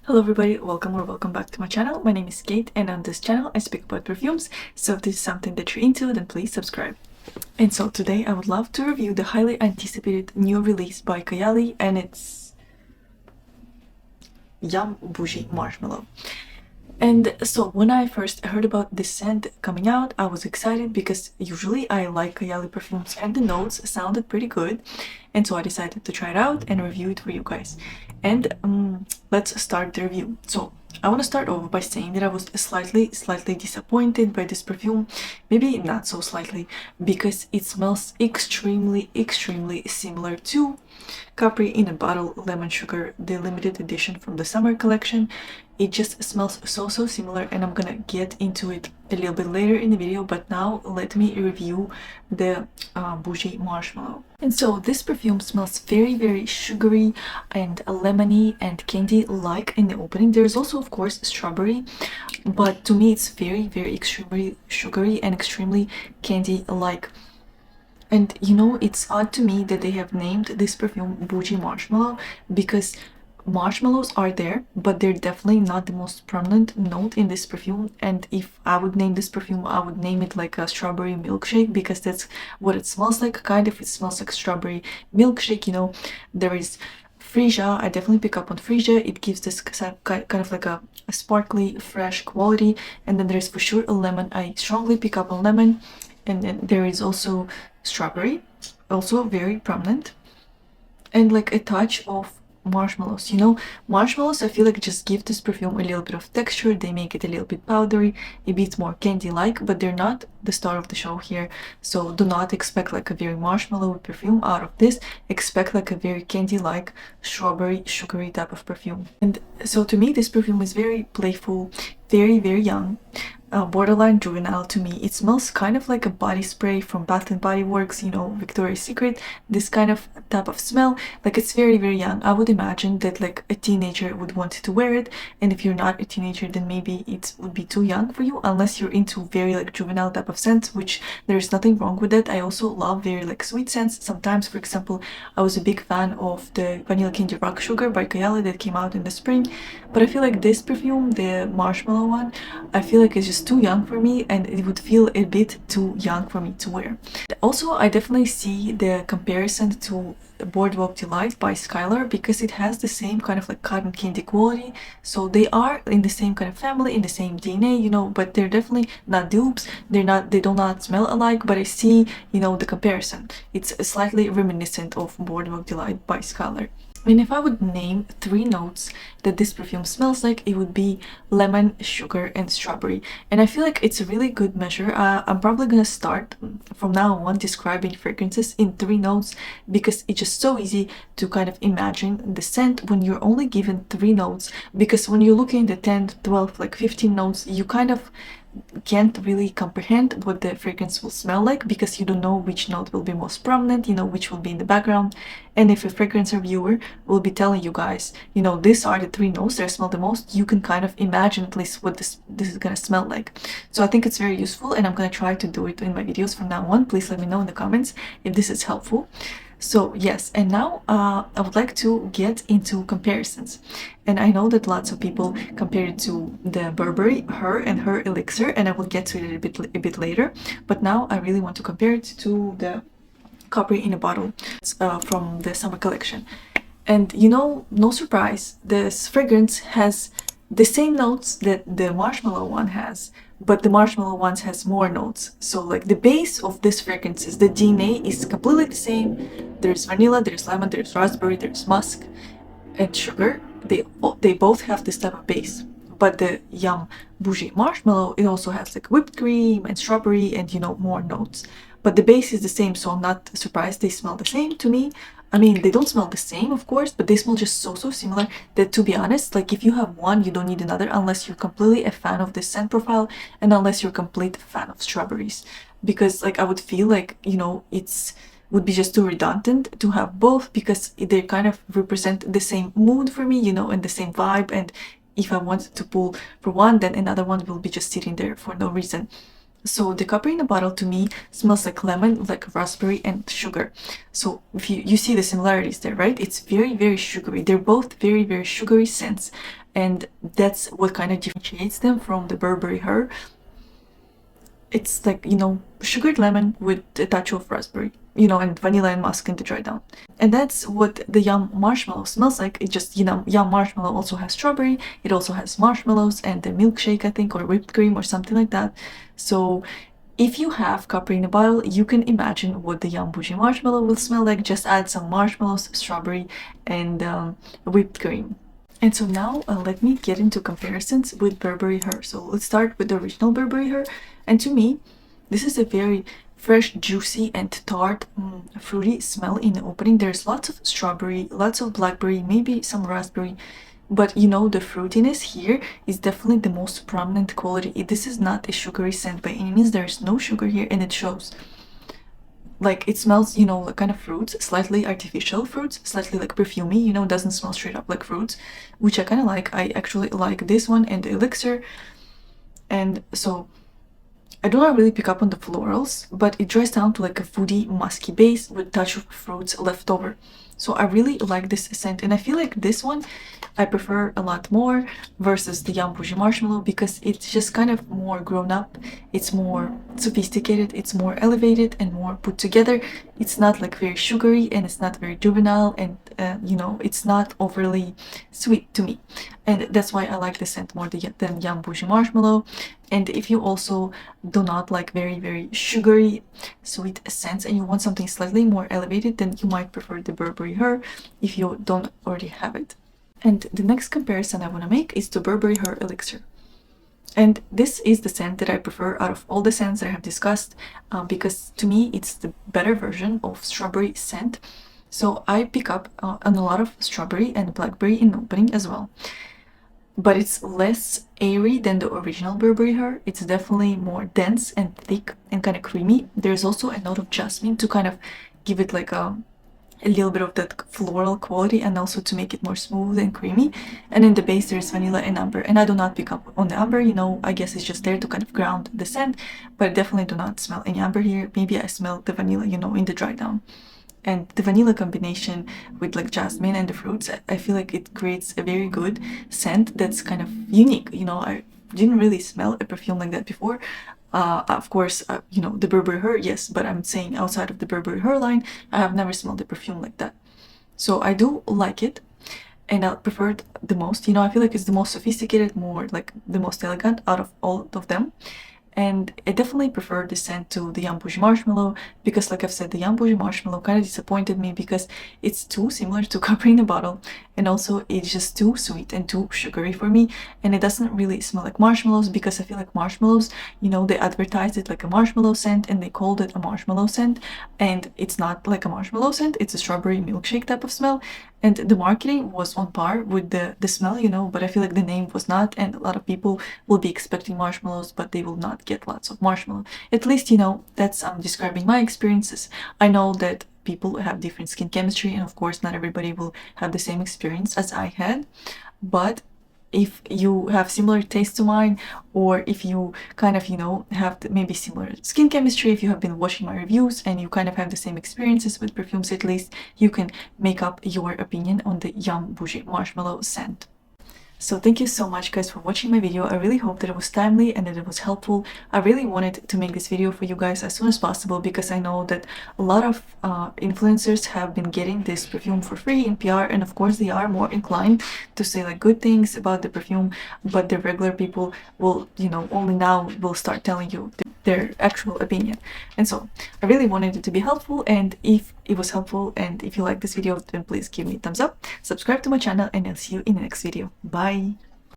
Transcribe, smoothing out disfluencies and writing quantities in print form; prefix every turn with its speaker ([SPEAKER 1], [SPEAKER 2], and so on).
[SPEAKER 1] Hello everybody, welcome or welcome back to my channel. My name is Kate and on this channel I speak about perfumes, so if this is something that you're into, then please subscribe. And so today I would love to review the highly anticipated new release by Kayali, and it's Yum Boujee Marshmallow. And so when I first heard about this scent coming out, I was excited because usually I like Kayali perfumes and the notes sounded pretty good. And so I decided to try it out and review it for you guys. And let's start the review. So I want to start over by saying that I was slightly disappointed by this perfume. Maybe not so slightly, because it smells extremely similar to Capri in a Bottle Lemon Sugar, the limited edition from the summer collection. It just smells so similar, and I'm gonna get into it a little bit later in the video, but now let me review the Boujee Marshmallow. And so this perfume smells very sugary and lemony and candy-like in the opening. There's also, of course, strawberry, but to me it's very extremely sugary and extremely candy-like. And you know, it's odd to me that they have named this perfume Boujee Marshmallow, because marshmallows are there, but they're definitely not the most prominent note in this perfume. And if I would name this perfume, I would name it like a strawberry milkshake, because that's what it smells like. Kind of, it smells like strawberry milkshake, you know. There is freesia. I definitely pick up on freesia. It gives this kind of like a sparkly, fresh quality. And then there's for sure a lemon. I strongly pick up on lemon. And then there is also strawberry, also very prominent, and like a touch of marshmallows. You know, marshmallows, I feel like just give this perfume a little bit of texture. They make it a little bit powdery, a bit more candy-like, but they're not the star of the show here. So do not expect like a very marshmallow perfume out of this. Expect like a very candy-like, strawberry, sugary type of perfume. And so to me, this perfume is very playful, very young. Borderline juvenile to me. It smells kind of like a body spray from Bath and Body Works, you know, Victoria's Secret. This kind of type of smell, like it's very young. I would imagine that like a teenager would want to wear it, and if you're not a teenager, then maybe it would be too young for you, unless you're into very like juvenile type of scents, which there's nothing wrong with that. I also love very like sweet scents. Sometimes, for example, I was a big fan of the Vanilla Candy Rock Sugar by Kayali that came out in the spring, but I feel like this perfume, the marshmallow one, I feel like it's just too young for me, and it would feel a bit too young for me to wear. Also, I definitely see the comparison to Boardwalk Delight by Skylar, because it has the same kind of like cotton candy quality. So they are in the same kind of family, in the same DNA, you know, but they're definitely not dupes. They do not smell alike, but I see, you know, the comparison. It's slightly reminiscent of Boardwalk Delight by Skylar. And if I would name 3 notes that this perfume smells like, it would be lemon, sugar, and strawberry. And I feel like it's a really good measure. I'm probably gonna start from now on describing fragrances in 3 notes, because it's just so easy to kind of imagine the scent when you're only given 3 notes. Because when you're looking at the 10, 12, like 15 notes, you kind of can't really comprehend what the fragrance will smell like, because you don't know which note will be most prominent, you know, which will be in the background. And if a fragrance reviewer will be telling you guys, you know, these are the 3 notes that I smell the most, you can kind of imagine at least what this is gonna smell like. So I think it's very useful, and I'm gonna try to do it in my videos from now on. Please let me know in the comments if this is helpful. So yes, and now I would like to get into comparisons. And I know that lots of people compare it to the Burberry Her Elixir, and I will get to it a bit later. But now I really want to compare it to the Capri in a Bottle from the summer collection. And you know, no surprise, this fragrance has the same notes that the marshmallow one has, but the marshmallow one has more notes. So like the base of this fragrance is, the DNA is completely the same. There's vanilla, there's lemon, there's raspberry, there's musk and sugar. They both have this type of base. But the Yum Boujee Marshmallow, it also has like whipped cream and strawberry and, you know, more notes. But the base is the same, so I'm not surprised they smell the same to me. I mean, they don't smell the same, of course, but they smell just so similar that, to be honest, like if you have one, you don't need another, unless you're completely a fan of this scent profile and unless you're a complete fan of strawberries. Because like I would feel like, you know, it's would be just too redundant to have both, because they kind of represent the same mood for me, you know, and the same vibe. And if I wanted to pull for one, then another one will be just sitting there for no reason. So the Capri in a Bottle to me smells like lemon, like raspberry and sugar. So if you see the similarities there, right? It's very sugary. They're both very sugary scents. and that's what kind of differentiates them from the Burberry Her. It's like, you know, sugared lemon with a touch of raspberry, you know, and vanilla and musk in the dry down. And that's what the Yum Marshmallow smells like. It just, you know, Yum Marshmallow also has strawberry, it also has marshmallows and a milkshake, I think, or whipped cream or something like that. So if you have Capri in a bottle, you can imagine what the Yum Boujee Marshmallow will smell like. Just add some marshmallows, strawberry, and whipped cream. And so now let me get into comparisons with Burberry Her. So let's start with the original Burberry Her. And to me, this is a very fresh, juicy, and tart, fruity smell in the opening. There's lots of strawberry, lots of blackberry, maybe some raspberry. But you know, the fruitiness here is definitely the most prominent quality. This is not a sugary scent by any means. There's no sugar here, and it shows. Like, it smells, you know, like kind of fruits, slightly artificial fruits, slightly like perfumey, you know, doesn't smell straight up like fruits, which I kind of like. I actually like this one and the Elixir. And so I do not really pick up on the florals, but it dries down to like a foodie, musky base with touch of fruits left over. So I really like this scent, and I feel like this one I prefer a lot more versus the Yum Boujee Marshmallow because it's just kind of more grown up, it's more sophisticated, it's more elevated and more put together. It's not like very sugary and it's not very juvenile, and you know, it's not overly sweet to me. And that's why I like the scent more than Yum Boujee Marshmallow. And if you also do not like very sugary sweet scents and you want something slightly more elevated, then you might prefer the Burberry Her if you don't already have it. And the next comparison I want to make is to Burberry Her Elixir. And this is the scent that I prefer out of all the scents that I have discussed, because to me it's the better version of strawberry scent. So I pick up on a lot of strawberry and blackberry in the opening as well. But it's less airy than the original Burberry Her. It's definitely more dense and thick and kind of creamy. There's also a note of jasmine to kind of give it like a little bit of that floral quality, and also to make it more smooth and creamy. And in the base there's vanilla and amber, and I do not pick up on the amber, you know, I guess it's just there to kind of ground the scent, but I definitely do not smell any amber here. Maybe I smell the vanilla, you know, in the dry down. And the vanilla combination with like jasmine and the fruits, I feel like it creates a very good scent that's kind of unique. You know, I didn't really smell a perfume like that before. Of course, you know, the Burberry Her, yes, but I'm saying outside of the Burberry Her line, I have never smelled a perfume like that. So I do like it, and I prefer it the most. You know, I feel like it's the most sophisticated, more like the most elegant out of all of them. And I definitely prefer the scent to the Yum Boujee Marshmallow because, like I've said, the Yum Boujee Marshmallow kind of disappointed me because it's too similar to Capri in a bottle, and also it's just too sweet and too sugary for me, and it doesn't really smell like marshmallows because I feel like marshmallows, you know, they advertised it like a marshmallow scent and they called it a marshmallow scent, and it's not like a marshmallow scent, it's a strawberry milkshake type of smell. And the marketing was on par with the smell, you know, but I feel like the name was not, and a lot of people will be expecting marshmallows, but they will not get lots of marshmallow. At least, you know, that's describing my experiences. I know that people have different skin chemistry, and of course not everybody will have the same experience as I had, but if you have similar taste to mine, or if you kind of, you know, have maybe similar skin chemistry, if you have been watching my reviews and you kind of have the same experiences with perfumes, at least you can make up your opinion on the Yum Boujee Marshmallow scent. So thank you so much guys for watching my video. I really hope that it was timely and that it was helpful. I really wanted to make this video for you guys as soon as possible because I know that a lot of influencers have been getting this perfume for free in PR, and of course they are more inclined to say like good things about the perfume, but the regular people will, you know, only now will start telling you their actual opinion. And so I really wanted it to be helpful, and if it was helpful and if you like this video, then please give me a thumbs up, subscribe to my channel, and I'll see you in the next video. Bye!